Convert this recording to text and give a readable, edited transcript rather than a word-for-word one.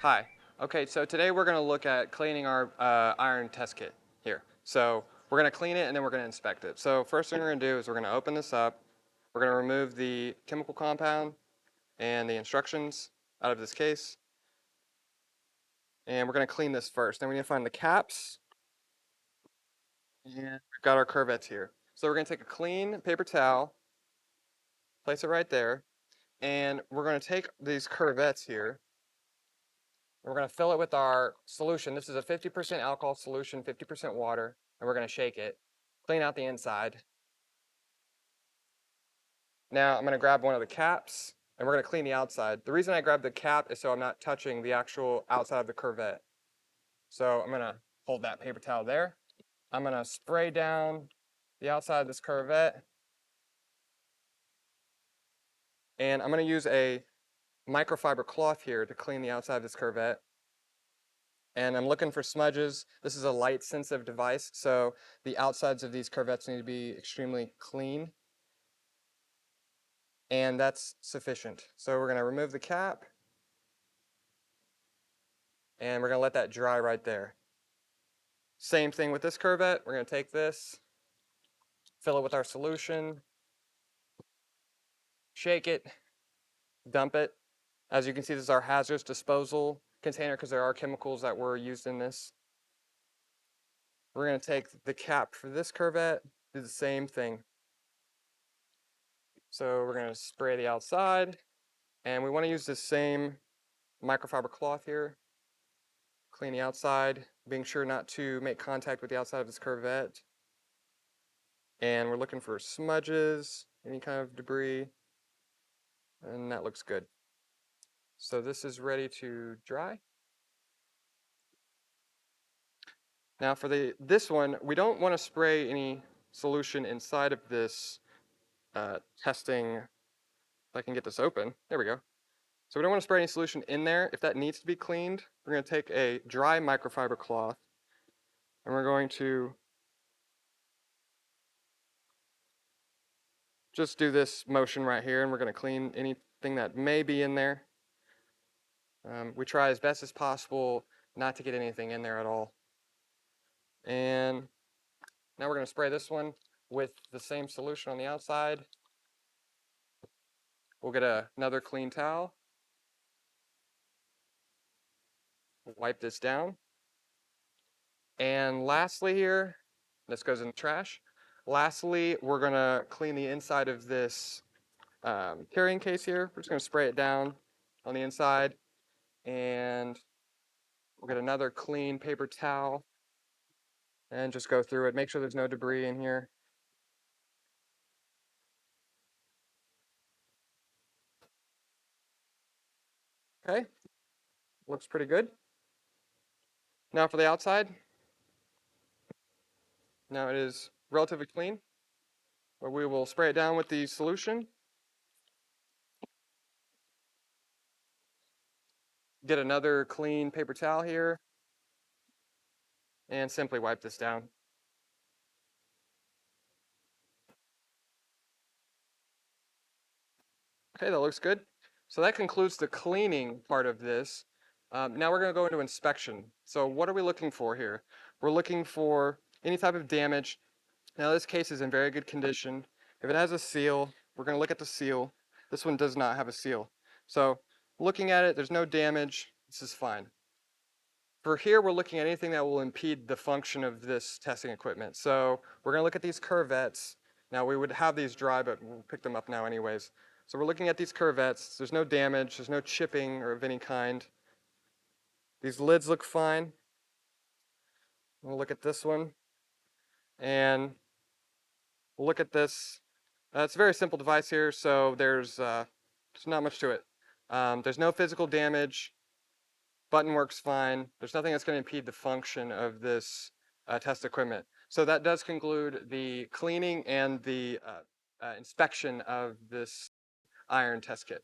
Hi. Okay, so today we're going to look at cleaning our iron test kit here. So we're going to clean it and then we're going to inspect it. So first thing we're going to do is we're going to open this up. We're going to remove the chemical compound and the instructions out of this case. And we're going to clean this first. Then we need to find the caps. And we've got our curvettes here. So we're going to take a clean paper towel, place it right there. And we're going to take these curvettes here. We're going to fill it with our solution. This is a 50% alcohol solution, 50% water, and we're going to shake it, clean out the inside. Now I'm going to grab one of the caps, and we're going to clean the outside. The reason I grabbed the cap is so I'm not touching the actual outside of the curvette. So I'm going to hold that paper towel there. I'm going to spray down the outside of this curvette, and I'm going to use a microfiber cloth here to clean the outside of this curvette. And I'm looking for smudges. This is a light sensitive device, so the outsides of these curvettes need to be extremely clean. And that's sufficient. So we're going to remove the cap, and we're going to let that dry right there. Same thing with this curvette. We're going to take this, fill it with our solution, shake it, dump it. As you can see, this is our hazardous disposal container because there are chemicals that were used in this. We're going to take the cap for this curvette, do the same thing. So we're going to spray the outside, and we want to use the same microfiber cloth here. Clean the outside, being sure not to make contact with the outside of this curvette. And we're looking for smudges, any kind of debris, and that looks good. So this is ready to dry. Now for this one, we don't want to spray any solution inside of this testing. If I can get this open, there we go. So we don't want to spray any solution in there. If that needs to be cleaned, we're going to take a dry microfiber cloth, and we're going to just do this motion right here, and we're going to clean anything that may be in there. We try as best as possible not to get anything in there at all. And now we're going to spray this one with the same solution on the outside. We'll get another clean towel. Wipe this down. And lastly here, this goes in the trash. Lastly, we're going to clean the inside of this carrying case here. We're just going to spray it down on the inside. And we'll get another clean paper towel and just go through it. Make sure there's no debris in here. Okay, looks pretty good. Now for the outside. Now it is relatively clean, but we will spray it down with the solution. Get another clean paper towel here and simply wipe this down. Okay, that looks good. So that concludes the cleaning part of this. Now we're going to go into inspection. So what are we looking for here? We're looking for any type of damage. Now this case is in very good condition. If it has a seal, we're going to look at the seal. This one does not have a seal. So looking at it, there's no damage. This is fine. For here, we're looking at anything that will impede the function of this testing equipment. So we're going to look at these curvettes. Now we would have these dry, but we'll pick them up now anyways. So we're looking at these curvettes. There's no damage. There's no chipping or of any kind. These lids look fine. We'll look at this one. And we'll look at this. It's a very simple device here, so there's not much to it. There's no physical damage. Button works fine. There's nothing that's going to impede the function of this test equipment. So that does conclude the cleaning and the inspection of this iron test kit.